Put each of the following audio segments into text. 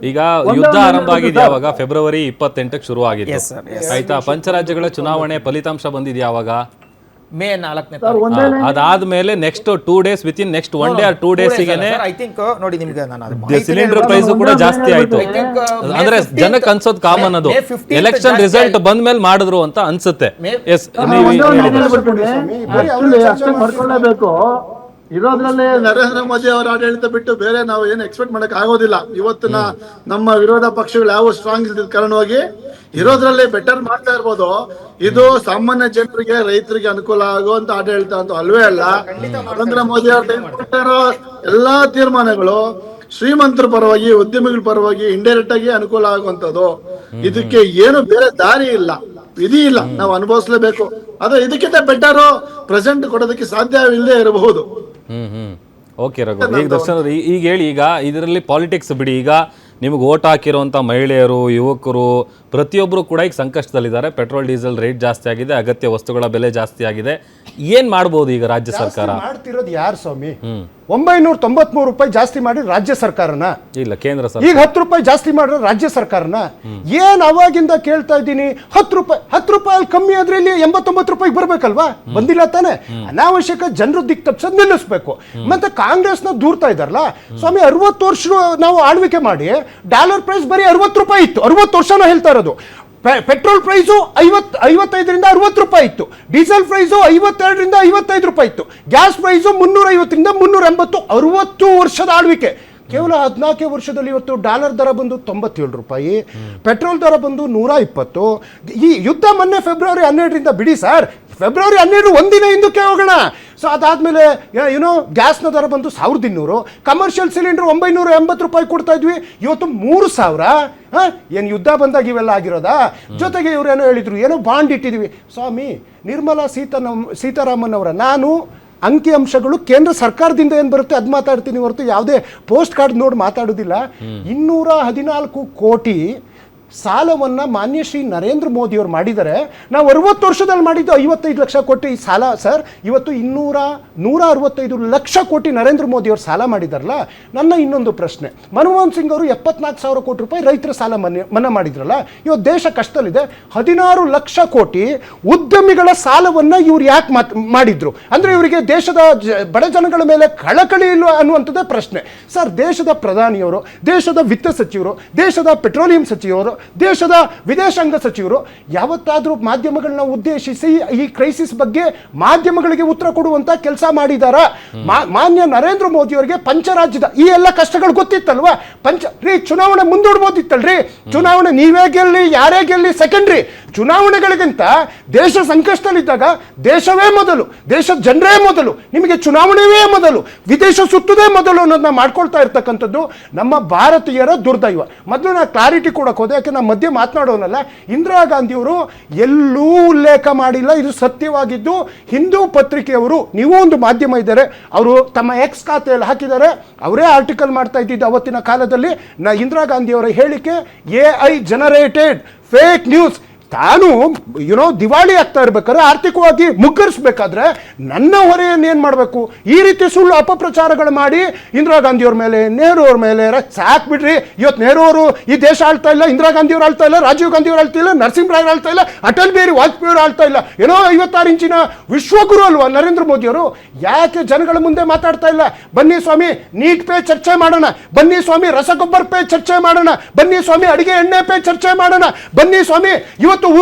ಈಗ ಯುದ್ಧ ಆರಂಭ ಆಗಿದೆ ಯಾವಾಗ? ಫೆಬ್ರವರಿ 28ಕ್ಕೆ ಶುರು ಆಗಿತ್ತು ಆಯ್ತಾ. ಪಂಚರಾಜ್ಯಗಳ ಚುನಾವಣೆ ಫಲಿತಾಂಶ ಬಂದಿದೆ ಯಾವಾಗ? ಮೇ 4ನೇ ಅದಾದ್ಮೇಲೆ next 2 days within next 1 day or 2 days ಗೆನೆ ಐ ಥಿಂಕ್ ನೋಡಿ ನಿಮಗೆ ಸಿಲಿಂಡರ್ ಪ್ರೈಸ್ ಕೂಡ ಜಾಸ್ತಿ ಆಯ್ತು. ಅಂದ್ರೆ ಜನಕ್ಕೆ ಅನ್ಸೋದು ಕಾಮನ್, ಅದು ಎಲೆಕ್ಷನ್ ರಿಸಲ್ಟ್ ಬಂದ ಮೇಲೆ ಮಾಡಿದ್ರು ಅಂತ ಅನ್ಸುತ್ತೆ. ಮಾಡ್ಕೊಳ್ಳೇಬೇಕು. ಇರೋದ್ರಲ್ಲೇ ನರೇಂದ್ರ ಮೋದಿ ಅವರ ಆಡಳಿತ ಬಿಟ್ಟು ಬೇರೆ ನಾವು ಏನು ಎಕ್ಸ್ಪೆಕ್ಟ್ ಮಾಡಕ್ ಆಗೋದಿಲ್ಲ. ಇವತ್ತಿನ ನಮ್ಮ ವಿರೋಧ ಪಕ್ಷಗಳು ಯಾವ ಸ್ಟ್ರಾಂಗ್ ಇದ್ದ ಕಾರಣವಾಗಿ ಇರೋದ್ರಲ್ಲೇ ಬೆಟರ್ ಮಾಡ್ತಾ ಇರ್ಬೋದು. ಇದು ಸಾಮಾನ್ಯ ಜನರಿಗೆ, ರೈತರಿಗೆ ಅನುಕೂಲ ಆಗುವಂತ ಆಡಳಿತ ಅಂತೂ ಅಲ್ವೇ ಅಲ್ಲ. ನರೇಂದ್ರ ಮೋದಿ ಅವರು ಎಲ್ಲಾ ತೀರ್ಮಾನಗಳು ಶ್ರೀಮಂತರ ಪರವಾಗಿ, ಉದ್ಯಮಿಗಳ ಪರವಾಗಿ ಇಂಡೈರೆಕ್ಟ್ ಆಗಿ ಅನುಕೂಲ ಆಗುವಂತದ್ದು. ಇದಕ್ಕೆ ಏನು ಬೇರೆ ದಾರಿ ಇಲ್ಲ, ವಿಧಿ ಇಲ್ಲ, ನಾವು ಅನುಭವಿಸ್ಲೇಬೇಕು. ಅದು ಇದಕ್ಕಿಂತ ಬೆಟರ್ ಪ್ರೆಸೆಂಟ್ ಕೊಡೋದಕ್ಕೆ ಸಾಧ್ಯವಿಲ್ಲದೆ ಇರಬಹುದು. ಓಕೆ ರಘು, ಈಗ ದರ್ಶನ್ ಈಗ ಹೇಳಿ, ಈಗ ಇದರಲ್ಲಿ ಪಾಲಿಟಿಕ್ಸ್ ಬಿಡಿ, ಈಗ ನಿಮ್ಗೆ ಓಟ್ ಹಾಕಿರುವಂಥ ಮಹಿಳೆಯರು, ಯುವಕರು ಪ್ರತಿಯೊಬ್ಬರು ಕೂಡ ಈಗ ಸಂಕಷ್ಟದಲ್ಲಿದ್ದಾರೆ. ಪೆಟ್ರೋಲ್ ಡೀಸೆಲ್ ರೇಟ್ ಜಾಸ್ತಿ ಆಗಿದೆ, ಅಗತ್ಯ ವಸ್ತುಗಳ ಬೆಲೆ ಜಾಸ್ತಿ ಆಗಿದೆ. ಏನ್ ಮಾಡ್ಬೋದು ಈಗ ರಾಜ್ಯ ಸರ್ಕಾರ? ಮಾಡ್ತಿರೋದು ಯಾರು ಸ್ವಾಮಿ? 993 ರೂಪಾಯಿ ಜಾಸ್ತಿ ಮಾಡಿ ರಾಜ್ಯ ಸರ್ಕಾರನ? ಇಲ್ಲ, ಕೇಂದ್ರ ಸರ್ಕಾರ. ಈಗ 10 ರೂಪಾಯಿ ಜಾಸ್ತಿ ಮಾಡಿರೋ ರಾಜ್ಯ ಸರ್ಕಾರನ? ಏನ್ ಅವಾಗಿಂದ ಕೇಳ್ತಾ ಇದ್ದೀನಿ, 10 ರೂಪಾಯಿ ಕಮ್ಮಿ ಆದ್ರೆ ಇಲ್ಲಿ 89 ರೂಪಾಯಿಗೆ ಬರ್ಬೇಕಲ್ವಾ? ಬಂದಿಲ್ಲ ತಾನೆ. ಅನಾವಶ್ಯಕ ಜನರು ದಿಕ್ ತಪ್ಪಿಸೋದು ನಿಲ್ಲಿಸ್ಬೇಕು. ಮತ್ತೆ ಕಾಂಗ್ರೆಸ್ನ ದೂರ್ತಾ ಇದಾರಲ್ಲ ಸ್ವಾಮಿ, 60 ವರ್ಷ ನಾವು ಆಳ್ವಿಕೆ ಮಾಡಿ ಡಾಲರ್ ಪ್ರೈಸ್ ಬರೀ 60 ರೂಪಾಯಿ ಇತ್ತು. 60 ವರ್ಷನ ಹೇಳ್ತಾ ಇರೋದು. ಪೆಟ್ರೋಲ್ ಪ್ರೈಸು 55ರಿಂದ 60 ರೂಪಾಯಿ ಇತ್ತು. ಡೀಸೆಲ್ ಪ್ರೈಸು 52ರಿಂದ 55 ರೂಪಾಯಿ ಇತ್ತು. Gas price 350ರಿಂದ 380. 60 ವರ್ಷದ ಆಳ್ವಿಕೆ. ಕೇವಲ 14 ವರ್ಷದಲ್ಲಿ ಇವತ್ತು ಡಾಲರ್ ದರ ಬಂದು 97 ರೂಪಾಯಿ, ಪೆಟ್ರೋಲ್ ದರ ಬಂದು 120. ಈ ಯುದ್ಧ ಮೊನ್ನೆ ಫೆಬ್ರವರಿ 12ರಿಂದ ಬಿಡಿ ಸರ್, ಫೆಬ್ರವರಿ 12 ಒಂದಿನ ಹಿಂದಕ್ಕೆ ಹೋಗೋಣ. ಸೊ ಅದಾದ್ಮೇಲೆ ಏನೋ ಗ್ಯಾಸ್ನ ದರ ಬಂದು 1200, ಕಮರ್ಷಿಯಲ್ ಸಿಲಿಂಡರ್ 980 ರೂಪಾಯಿ ಕೊಡ್ತಾ ಇದ್ವಿ, ಇವತ್ತು 3000. ಏನು ಯುದ್ಧ ಬಂದಾಗ ಇವೆಲ್ಲ ಆಗಿರೋದಾ? ಜೊತೆಗೆ ಇವರೇನೋ ಹೇಳಿದ್ರು, ಏನೋ ಬಾಂಡ್ ಇಟ್ಟಿದ್ವಿ. ಸ್ವಾಮಿ, ನಿರ್ಮಲಾ ಸೀತಾರಾಮನ್ ಅವರ, ನಾನು ಅಂಕಿಅಂಶಗಳು ಕೇಂದ್ರ ಸರ್ಕಾರದಿಂದ ಏನು ಬರುತ್ತೆ ಅದು ಮಾತಾಡ್ತೀನಿ ಹೊರತು ಯಾವುದೇ ಪೋಸ್ಟ್ ಕಾರ್ಡ್ ನೋಡಿ ಮಾತಾಡೋದಿಲ್ಲ. 214 ಕೋಟಿ ಸಾಲವನ್ನು ಮಾನ್ಯ ಶ್ರೀ ನರೇಂದ್ರ ಮೋದಿ ಅವರು ಮಾಡಿದ್ದಾರೆ. ನಾವು 60 ವರ್ಷದಲ್ಲಿ ಮಾಡಿದ್ದು 55 ಲಕ್ಷ ಕೋಟಿ ಸಾಲ ಸರ್. ಇವತ್ತು 165 ಲಕ್ಷ ಕೋಟಿ ನರೇಂದ್ರ ಮೋದಿ ಅವರು ಸಾಲ ಮಾಡಿದಾರಲ್ಲ. ನನ್ನ ಇನ್ನೊಂದು ಪ್ರಶ್ನೆ, ಮನಮೋಹನ್ ಸಿಂಗ್ ಅವರು 74,000 ಕೋಟಿ ರೂಪಾಯಿ ರೈತರ ಸಾಲ ಮನ್ನಾ ಮಾಡಿದ್ರಲ್ಲ. ಇವತ್ತು ದೇಶ ಕಷ್ಟದಲ್ಲಿದೆ. 16 ಲಕ್ಷ ಕೋಟಿ ಉದ್ಯಮಿಗಳ ಸಾಲವನ್ನು ಇವ್ರು ಯಾಕೆ ಮಾಡಿದ್ರು ಅಂದ್ರೆ ಇವರಿಗೆ ದೇಶದ ಬಡ ಜನಗಳ ಮೇಲೆ ಕಳಕಳಿ ಇಲ್ಲ ಅನ್ನುವಂಥದ್ದೇ ಪ್ರಶ್ನೆ ಸರ್. ದೇಶದ ಪ್ರಧಾನಿಯವರು, ದೇಶದ ವಿತ್ತ ಸಚಿವರು, ದೇಶದ ಪೆಟ್ರೋಲಿಯಂ ಸಚಿವರು, ದೇಶದ ವಿದೇಶಾಂಗ ಸಚಿವರು ಯಾವತ್ತಾದ್ರೂ ಮಾಧ್ಯಮಗಳನ್ನ ಉದ್ದೇಶಿಸಿ ಈ ಕ್ರೈಸಿಸ್ ಬಗ್ಗೆ ಮಾಧ್ಯಮಗಳಿಗೆ ಉತ್ತರ ಕೊಡುವಂತ ಕೆಲಸ ಮಾಡಿದಾರ? ಮಾನ್ಯ ನರೇಂದ್ರ ಮೋದಿ ಅವರಿಗೆ ಪಂಚರಾಜ್ಯದ ಈ ಎಲ್ಲ ಕಷ್ಟಗಳು ಗೊತ್ತಿತ್ತಲ್ವಾ? ಚುನಾವಣೆ ಮುಂದೂಡ್ಬೋದಿತ್ತಲ್ರಿ. ಚುನಾವಣೆ ನೀವೇ ಗೆಲ್ಲಿ ಯಾರೇ ಗೆಲ್ಲಿ ಸೆಕೆಂಡ್ರಿ. ಚುನಾವಣೆಗಳಿಗಿಂತ ದೇಶ ಸಂಕಷ್ಟದಲ್ಲಿದ್ದಾಗ ದೇಶವೇ ಮೊದಲು, ದೇಶದ ಜನರೇ ಮೊದಲು, ನಿಮಗೆ ಚುನಾವಣೆಯೇ ಮೊದಲು, ವಿದೇಶ ಸುತ್ತುದೇ ಮೊದಲು ಅನ್ನೋದನ್ನ ಮಾಡ್ಕೊಳ್ತಾ ಇರ್ತಕ್ಕಂಥದ್ದು ನಮ್ಮ ಭಾರತೀಯರ ದುರ್ದೈವ. ಮೊದಲು ನಾ ಕ್ಲಾರಿಟಿ ಕೊಡಕ್ಕೆ ಹೋದೆ, ಯಾಕೆ ನಾವು ಮಧ್ಯೆ ಮಾತನಾಡೋನಲ್ಲ. ಇಂದಿರಾ ಗಾಂಧಿಯವರು ಎಲ್ಲೂ ಉಲ್ಲೇಖ ಮಾಡಿಲ್ಲ, ಇದು ಸತ್ಯವಾಗಿದ್ದು ಹಿಂದೂ ಪತ್ರಿಕೆಯವರು, ನೀವು ಒಂದು ಮಾಧ್ಯಮ ಇದ್ದಾರೆ, ಅವರು ತಮ್ಮ ಎಕ್ಸ್ ಖಾತೆಯಲ್ಲಿ ಹಾಕಿದ್ದಾರೆ, ಅವರೇ ಆರ್ಟಿಕಲ್ ಮಾಡ್ತಾ ಇದ್ದಿದ್ದು ಅವತ್ತಿನ ಕಾಲದಲ್ಲಿ. ಇಂದಿರಾ ಗಾಂಧಿಯವರ ಹೇಳಿಕೆ AI ಜನರೇಟೆಡ್ ಫೇಕ್ ನ್ಯೂಸ್. ತಾನು ದಿವಾಳಿ ಆಗ್ತಾ ಇರ್ಬೇಕಾದ್ರೆ, ಆರ್ಥಿಕವಾಗಿ ಮುಗ್ಗರಿಸಬೇಕಾದ್ರೆ ನನ್ನ ಹೊರೆಯನ್ನೇನು ಮಾಡಬೇಕು? ಈ ರೀತಿ ಸುಳ್ಳು ಅಪಪ್ರಚಾರಗಳು ಮಾಡಿ ಇಂದಿರಾ ಗಾಂಧಿಯವ್ರ ಮೇಲೆ, ನೆಹರು ಅವ್ರ ಮೇಲೆ ಸಾಕ್ ಬಿಡ್ರಿ. ಇವತ್ತು ನೆಹರು ಅವರು ಈ ದೇಶ ಆಳ್ತಾ ಇಲ್ಲ, ಇಂದಿರಾ ಗಾಂಧಿಯವ್ರು ಆಳ್ತಾ ಇಲ್ಲ, ರಾಜೀವ್ ಗಾಂಧಿಯವ್ರು ಆಳ್ತಾ ಇಲ್ಲ, ನರಸಿಂಹರಾಯ್ ಆಳ್ತಾ ಇಲ್ಲ, ಅಟಲ್ ಬಿಹಾರಿ ವಾಜಪೇಯಿ ಅವರು ಆಳ್ತಾ ಇಲ್ಲ. ಏನೋ 56 ಇಂಚಿನ ವಿಶ್ವಗುರು ಅಲ್ವಾ ನರೇಂದ್ರ ಮೋದಿಯವರು? ಯಾಕೆ ಜನಗಳ ಮುಂದೆ ಮಾತಾಡ್ತಾ ಇಲ್ಲ? ಬನ್ನಿ ಸ್ವಾಮಿ ನೀಟ್ ಪೇ ಚರ್ಚೆ ಮಾಡೋಣ, ಬನ್ನಿ ಸ್ವಾಮಿ ರಸಗೊಬ್ಬರ ಪೇ ಚರ್ಚೆ ಮಾಡೋಣ, ಬನ್ನಿ ಸ್ವಾಮಿ ಅಡಿಗೆ ಎಣ್ಣೆ ಪೇ ಚರ್ಚೆ ಮಾಡೋಣ, ಬನ್ನಿ ಸ್ವಾಮಿ ಇವತ್ತು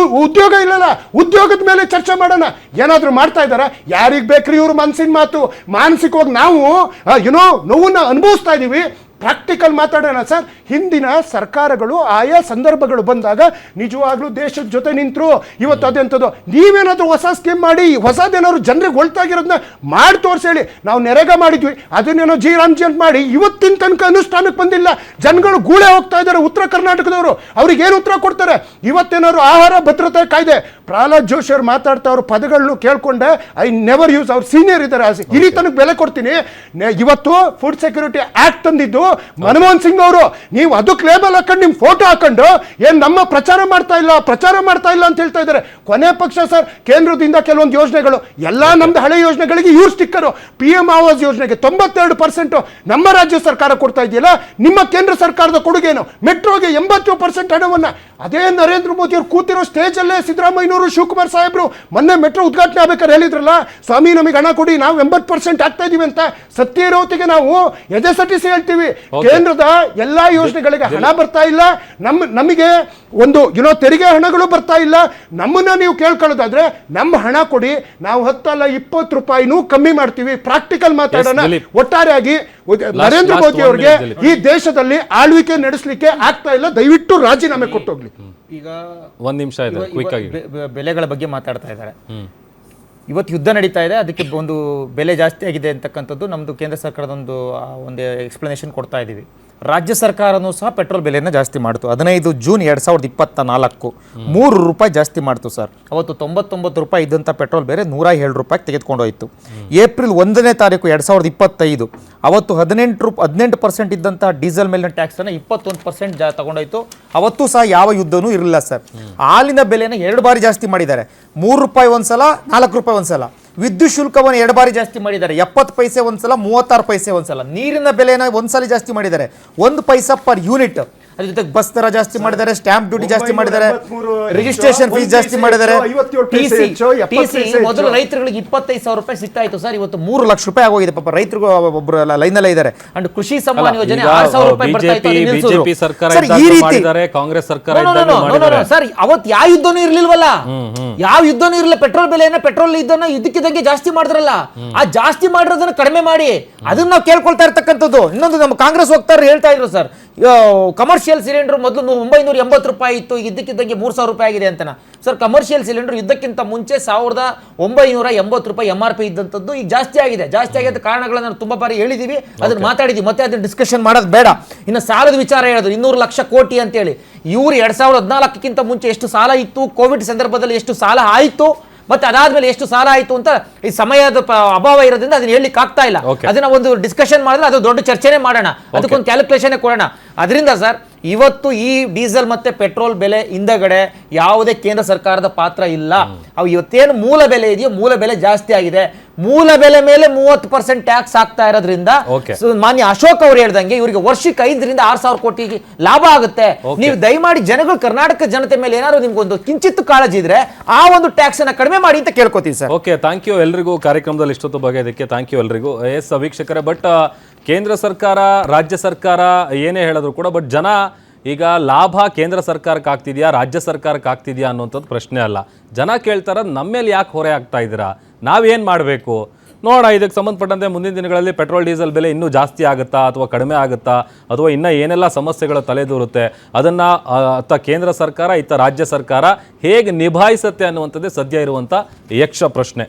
ಉದ್ಯೋಗ ಇಲ್ಲಲ್ಲ ಉದ್ಯೋಗದ ಮೇಲೆ ಚರ್ಚೆ ಮಾಡೋಣ. ಏನಾದ್ರೂ ಮಾಡ್ತಾ ಇದ್ದಾರ? ಯಾರಿಗ್ ಬೇಕ್ರಿ ಇವ್ರ ಮನಸ್ಸಿನ ಮಾತು? ಮಾನಸಿಕವಾಗಿ ನಾವು ನೋವನ್ನ ಅನುಭವಿಸ್ತಾ ಇದೀವಿ. ಪ್ರಾಕ್ಟಿಕಲ್ ಮಾತಾಡೋಣ ಸರ್. ಹಿಂದಿನ ಸರ್ಕಾರಗಳು ಆಯಾ ಸಂದರ್ಭಗಳು ಬಂದಾಗ ನಿಜವಾಗ್ಲೂ ದೇಶದ ಜೊತೆ ನಿಂತರು. ಇವತ್ತು ಅದೆಂಥದ್ದು ನೀವೇನಾದ್ರೂ ಹೊಸ ಸ್ಕೀಮ್ ಮಾಡಿ ಹೊಸದೇನಾದ್ರು ಜನರಿಗೆ ಒಳ್ತಾಗಿರೋದನ್ನ ಮಾಡಿ ತೋರಿಸಿ ಹೇಳಿ. ನಾವು ನೆರೆಗ ಮಾಡಿದ್ವಿ, ಅದನ್ನೇನೋ ಜಿ ಅಂತ ಮಾಡಿ ಇವತ್ತಿನ ತನಕ ಅನುಷ್ಠಾನಕ್ಕೆ ಬಂದಿಲ್ಲ. ಜನಗಳು ಗೂಳೆ ಹೋಗ್ತಾ ಇದ್ದಾರೆ. ಉತ್ತರ ಕರ್ನಾಟಕದವರು ಅವ್ರಿಗೆ ಏನು ಉತ್ತರ ಕೊಡ್ತಾರೆ? ಇವತ್ತೇನಾದ್ರು ಆಹಾರ ಭದ್ರತೆ ಕಾಯ್ದೆ, ಪ್ರಹ್ಲಾದ್ ಜೋಶಿ ಅವ್ರು ಮಾತಾಡ್ತಾ ಅವ್ರ ಪದಗಳನ್ನು ಕೇಳ್ಕೊಂಡೆ ಐ ನೆವರ್ ಯೂಸ್. ಅವ್ರು ಸೀನಿಯರ್ ಇದ್ದಾರೆ, ಇಲ್ಲಿ ತನಕ ಬೆಲೆ ಕೊಡ್ತೀನಿ. ಇವತ್ತು ಫುಡ್ ಸೆಕ್ಯೂರಿಟಿ ಆಕ್ಟ್ ತಂದಿದ್ದು ಮನಮೋಹನ್ ಸಿಂಗ್ ಅವರು. ನೀವು ಅದಕ್ಕೆ ಲೇಬಲ್ ಹಾಕೊಂಡು ನಿಮ್ ಫೋಟೋ ಹಾಕೊಂಡು ಏನ್ ನಮ್ಮ ಪ್ರಚಾರ ಮಾಡ್ತಾ ಇಲ್ಲ ಅಂತ ಹೇಳ್ತಾ ಇದ್ದಾರೆ. ಕೊನೆ ಪಕ್ಷ ಸರ್, ಕೇಂದ್ರದಿಂದ ಕೆಲವೊಂದು ಯೋಜನೆಗಳು ಎಲ್ಲಾ ನಮ್ದು ಹಳೆ ಯೋಜನೆಗಳಿಗೆ ಇವ್ರು ಸ್ಟಿಕ್ಕರು. PM ಆವಾಸ್ ಯೋಜನೆಗೆ 92% ನಮ್ಮ ರಾಜ್ಯ ಸರ್ಕಾರ ಕೊಡ್ತಾ ಇದೆಯಲ್ಲ, ನಿಮ್ಮ ಕೇಂದ್ರ ಸರ್ಕಾರದ ಕೊಡುಗೆನು. ಮೆಟ್ರೋಗೆ 80% ಹಣವನ್ನ ಅದೇ ನರೇಂದ್ರ ಮೋದಿ ಅವರು ಕೂತಿರೋ ಸ್ಟೇಜ್ ಅಲ್ಲೇ ಸಿದ್ದರಾಮಯ್ಯನವರು, ಶಿವಕುಮಾರ್ ಸಾಹೇಬ್ರು ಮೊನ್ನೆ ಮೆಟ್ರೋ ಉದ್ಘಾಟನೆ ಆಗ್ಬೇಕಾದ್ರೆ ಹೇಳಿದ್ರಲ್ಲ, ಸ್ವಾಮಿ ನಮಗೆ ಹಣ ಕೊಡಿ, ನಾವು 80% ಆಗ್ತಾ ಇದೀವಿ ಅಂತ. ಸತ್ಯ ಇರೋ ಹೊತ್ತಿಗೆ ನಾವು ಎದೆ ಸಟಿಸಿ ಹೇಳ್ತೀವಿ, ಕೇಂದ್ರದ ಎಲ್ಲಾ ಯೋಜನೆಗಳಿಗೆ ಹಣ ಬರ್ತಾ ಇಲ್ಲ, ನಮಗೆ ಒಂದು ತೆರಿಗೆ ಹಣಗಳು ಬರ್ತಾ ಇಲ್ಲ. ನಮ್ಮನ್ನ ನೀವು ಕೇಳ್ಕೊಳ್ಳೋದಾದ್ರೆ ನಮ್ಮ ಹಣ ಕೊಡಿ, ನಾವು 10 ಅಲ್ಲ 20 ರೂಪಾಯಿನೂ ಕಮ್ಮಿ ಮಾಡ್ತೀವಿ. ಪ್ರಾಕ್ಟಿಕಲ್ ಮಾತಾಡೋಣ. ಒಟ್ಟಾರೆಯಾಗಿ ನರೇಂದ್ರ ಮೋದಿ ಅವರಿಗೆ ಈ ದೇಶದಲ್ಲಿ ಆಳ್ವಿಕೆ ನಡೆಸಲಿಕ್ಕೆ ಆಗ್ತಾ ಇಲ್ಲ. ದಯವಿಟ್ಟು ರಾಜೀನಾಮೆ ಕೊಟ್ಟೋಗ್ಲಿ. ಈಗ ಒಂದ್ ನಿಮಿಷ ಇದೆ, ಕ್ವಿಕ್ ಆಗಿ. ಬೆಲೆಗಳ ಬಗ್ಗೆ ಮಾತಾಡ್ತಾ ಇದ್ದಾರೆ. ಇವತ್ತು ಯುದ್ಧ ನಡೀತಾ ಇದೆ, ಅದಕ್ಕೆ ಒಂದು ಬೆಲೆ ಜಾಸ್ತಿ ಆಗಿದೆ ಅಂತಕ್ಕಂಥದ್ದು ನಮ್ಮದು ಕೇಂದ್ರ ಸರ್ಕಾರದ ಒಂದು ಎಕ್ಸ್ಪ್ಲನೇಷನ್ ಕೊಡ್ತಾ ಇದ್ದೀವಿ. ರಾಜ್ಯ ಸರ್ಕಾರನೂ ಸಹ ಪೆಟ್ರೋಲ್ ಬೆಲೆಯನ್ನು ಜಾಸ್ತಿ ಮಾಡ್ತು. 15 ಜೂನ್ 2024 3 ರೂಪಾಯಿ ಜಾಸ್ತಿ ಮಾಡ್ತು ಸರ್. ಅವತ್ತು 99 ರೂಪಾಯಿ ಇದ್ದಂಥ ಪೆಟ್ರೋಲ್ ಬೇರೆ 107 ರೂಪಾಯಿಗೆ ತೆಗೆದುಕೊಂಡು ಹೋಯಿತು. ಏಪ್ರಿಲ್ 1ನೇ ತಾರೀಕು 2025 ಅವತ್ತು 18% ಇದ್ದಂಥ ಡೀಸೆಲ್ ಮೇಲಿನ ಟ್ಯಾಕ್ಸನ್ನು 21% ತಗೊಂಡೋಯ್ತು. ಅವತ್ತು ಸಹ ಯಾವ ಯುದ್ಧನೂ ಇರಲಿಲ್ಲ ಸರ್. ಹಾಲಿನ ಬೆಲೆನ 2 ಬಾರಿ ಜಾಸ್ತಿ ಮಾಡಿದ್ದಾರೆ. 3 ರೂಪಾಯಿ ಒಂದ್ಸಲ, 4 ರೂಪಾಯಿ ಒಂದ್ಸಲ. ವಿದ್ಯುತ್ ಶುಲ್ಕವನ್ನು 2 ಬಾರಿ ಜಾಸ್ತಿ ಮಾಡಿದ್ದಾರೆ. 70 ಪೈಸೆ ಒಂದ್ಸಲ, 36 ಪೈಸೆ ಒಂದ್ಸಲ. ನೀರಿನ ಬೆಲೆನ ಒಂದ್ಸಲ ಜಾಸ್ತಿ ಮಾಡಿದ್ದಾರೆ, 1 ಪೈಸಾ ಪರ್ ಯೂನಿಟ್. ಅದ್ರ ಜೊತೆಗೆ ಬಸ್ ದರ ಜಾಸ್ತಿ ಮಾಡಿದ್ದಾರೆ, ಸ್ಟ್ಯಾಂಪ್ ಡ್ಯೂಟಿ ಜಾಸ್ತಿ ಮಾಡಿದ್ದಾರೆ, ರಿಜಿಸ್ಟ್ರೇಷನ್ ಫೀಸ್ ಜಾಸ್ತಿ ಮಾಡಿದ್ದಾರೆ. ಟಿಸಿ ಮೊದಲು ರೈತರಿಗೆ 25,000 ರೂಪಾಯಿ ಸಿಗ್ತಾ ಇತ್ತು ಸರ್, ಇವತ್ತು 3 ಲಕ್ಷ ರೂಪಾಯಿ ಆಗೋಗಿದೆ. ಪಾಪ ರೈತರು ಒಬ್ಬರು ಲೈನ್ ಅಲ್ಲೇ ಇದ್ದಾರೆ. ಅಂಡ್ ಕೃಷಿ ಸಮ್ಮಾನ ಯೋಜನೆ 6,000 ರೂಪಾಯಿ ಬರ್ತಾ ಇತ್ತು, ಬಿಜೆಪಿ ಸರ್ಕಾರ ಈ ರೀತಿ ಕಾಂಗ್ರೆಸ್ ಸರ್ಕಾರ ಸರ್. ಅವತ್ತು ಯಾವ ಯುದ್ಧನೂ ಇರ್ಲಿಲ್ವಲ್ಲ, ಯಾವ ಯುದ್ಧನೂ ಇರಲಿಲ್ಲ. ಪೆಟ್ರೋಲ್ ಇದನ್ನ ಇದಕ್ಕಿದಂಗೆ ಜಾಸ್ತಿ ಮಾಡಿದ್ರಲ್ಲ, ಆ ಜಾಸ್ತಿ ಮಾಡಿರೋದನ್ನ ಕಡಿಮೆ ಮಾಡಿ, ಅದನ್ನ ನಾವು ಕೇಳ್ಕೊಳ್ತಾ ಇರ್ತಕ್ಕಂಥದ್ದು. ಇನ್ನೊಂದು ನಮ್ಮ ಕಾಂಗ್ರೆಸ್ ವಕ್ತಾರರು ಹೇಳ್ತಾ ಇದ್ರು ಸರ್, ಕಮರ್ಷಿಯಲ್ ಸಿಲಿಂಡರ್ ಮೊದಲು 980 ರೂಪಾಯಿ ಇತ್ತು, ಈಗ ಇದ್ದಕ್ಕಿದ್ದಂಗೆ 3,000 ರೂಪಾಯಿ ಆಗಿದೆ ಅಂತನ. ಸರ್, ಕಮರ್ಷಿಯಲ್ ಸಿಲಿಂಡರ್ ಯುದ್ಧಕ್ಕಿಂತ ಮುಂಚೆ 1,980 ರೂಪಾಯಿ MRP ಇದ್ದಂಥದ್ದು ಈಗ ಜಾಸ್ತಿ ಆಗಿದೆ. ಕಾರಣಗಳನ್ನ ನಾವು ತುಂಬಾ ಬಾರಿ ಹೇಳಿದೀವಿ, ಅದನ್ನ ಮಾತಾಡಿದೀವಿ, ಮತ್ತೆ ಅದನ್ನ ಡಿಸ್ಕಷನ್ ಮಾಡೋದು ಬೇಡ. ಇನ್ನು ಸಾಲದ ವಿಚಾರ ಹೇಳಿದ್ರು 200 ಲಕ್ಷ ಕೋಟಿ ಅಂತೇಳಿ. ಇವರು 2014ಕ್ಕಿಂತ ಮುಂಚೆ ಎಷ್ಟು ಸಾಲ ಇತ್ತು, ಕೋವಿಡ್ ಸಂದರ್ಭದಲ್ಲಿ ಎಷ್ಟು ಸಾಲ ಆಯಿತು, ಮತ್ತೆ ಅದಾದ್ಮೇಲೆ ಎಷ್ಟು ಸಾಲ ಆಯಿತು ಅಂತ ಈ ಸಮಯದ ಅಭಾವ ಇರೋದ್ರಿಂದ ಅದನ್ನ ಹೇಳಲಿಕ್ಕೆ ಆಗ್ತಾ ಇಲ್ಲ. ಅದನ್ನ ಒಂದು ಡಿಸ್ಕಷನ್ ಮಾಡಿದ್ರೆ ಅದು ದೊಡ್ಡ ಚರ್ಚೆನೇ ಮಾಡೋಣ, ಅದಕ್ಕೊಂದು ಕ್ಯಾಲ್ಕುಲೇಷನ್ ಕೊಡೋಣ. ಅದರಿಂದ ಸರ್, ಇವತ್ತು ಈ ಡೀಸೆಲ್ ಮತ್ತೆ ಪೆಟ್ರೋಲ್ ಬೆಲೆ ಹಿಂದಗಡೆ ಯಾವುದೇ ಕೇಂದ್ರ ಸರ್ಕಾರದ ಪಾತ್ರ ಇಲ್ಲ. ಅವು ಇವತ್ತೇನು ಮೂಲ ಬೆಲೆ ಇದೆಯೋ, ಮೂಲ ಬೆಲೆ ಜಾಸ್ತಿ ಆಗಿದೆ. ಮೂಲ ಬೆಲೆ ಮೇಲೆ 30% ಟ್ಯಾಕ್ಸ್ ಆಗ್ತಾ ಇರೋದ್ರಿಂದ ಮಾನ್ಯ ಅಶೋಕ್ ಅವರು ಹೇಳ್ದಂಗೆ ಇವರಿಗೆ ವರ್ಷಕ್ಕೆ 5 ರಿಂದ 6,000 ಕೋಟಿ ಲಾಭ ಆಗುತ್ತೆ. ನೀವು ದಯಮಾಡಿ ಜನಗಳು, ಕರ್ನಾಟಕ ಜನತೆ ಮೇಲೆ ಏನಾದ್ರು ನಿಮ್ಗೊಂದು ಕಿಂಚಿತ್ತು ಕಾಳಜಿ ಇದ್ರೆ ಆ ಒಂದು ಟ್ಯಾಕ್ಸ್ ಅನ್ನ ಕಡಿಮೆ ಮಾಡಿ ಅಂತ ಕೇಳ್ಕೊತೀವಿ ಸರ್. ಓಕೆ, ಥ್ಯಾಂಕ್ ಯು ಎಲ್ರಿಗೂ. ಕಾರ್ಯಕ್ರಮದಲ್ಲಿ ಇಷ್ಟೊತ್ತು ಬಗ್ಗೆ ಇದಕ್ಕೆ ಥ್ಯಾಂಕ್ ಯು ಎಲ್ರಿಗೂ. ಎಸ್ ವೀಕ್ಷಕರೇ, ಬಟ್ ಕೇಂದ್ರ ಸರ್ಕಾರ, ರಾಜ್ಯ ಸರ್ಕಾರ ಏನೇ ಹೇಳಿದ್ರು ಕೂಡ, ಬಟ್ ಜನ ಈಗ ಲಾಭ ಕೇಂದ್ರ ಸರ್ಕಾರಕ್ಕೆ ಆಗ್ತಿದ್ಯಾ, ರಾಜ್ಯ ಸರ್ಕಾರಕ್ಕೆ ಆಗ್ತಿದ್ಯಾ ಅನ್ನೋಂಥದ್ದು ಪ್ರಶ್ನೆ ಅಲ್ಲ. ಜನ ಕೇಳ್ತಾರ, ನಮ್ಮ ಮೇಲೆ ಯಾಕೆ ಹೊರೆ ಆಗ್ತಾ ಇದ್ದೀರಾ, ನಾವೇನು ಮಾಡಬೇಕು ನೋಡೋಣ. ಇದಕ್ಕೆ ಸಂಬಂಧಪಟ್ಟಂತೆ ಮುಂದಿನ ದಿನಗಳಲ್ಲಿ ಪೆಟ್ರೋಲ್ ಡೀಸೆಲ್ ಬೆಲೆ ಇನ್ನೂ ಜಾಸ್ತಿ ಆಗುತ್ತಾ ಅಥವಾ ಕಡಿಮೆ ಆಗುತ್ತಾ, ಅಥವಾ ಇನ್ನೂ ಏನೆಲ್ಲ ಸಮಸ್ಯೆಗಳು ತಲೆದೂರುತ್ತೆ, ಅದನ್ನು ಅತ್ತ ಕೇಂದ್ರ ಸರ್ಕಾರ, ಇತ್ತ ರಾಜ್ಯ ಸರ್ಕಾರ ಹೇಗೆ ನಿಭಾಯಿಸುತ್ತೆ ಅನ್ನುವಂಥದ್ದೇ ಸದ್ಯ ಇರುವಂಥ ಯಕ್ಷ ಪ್ರಶ್ನೆ.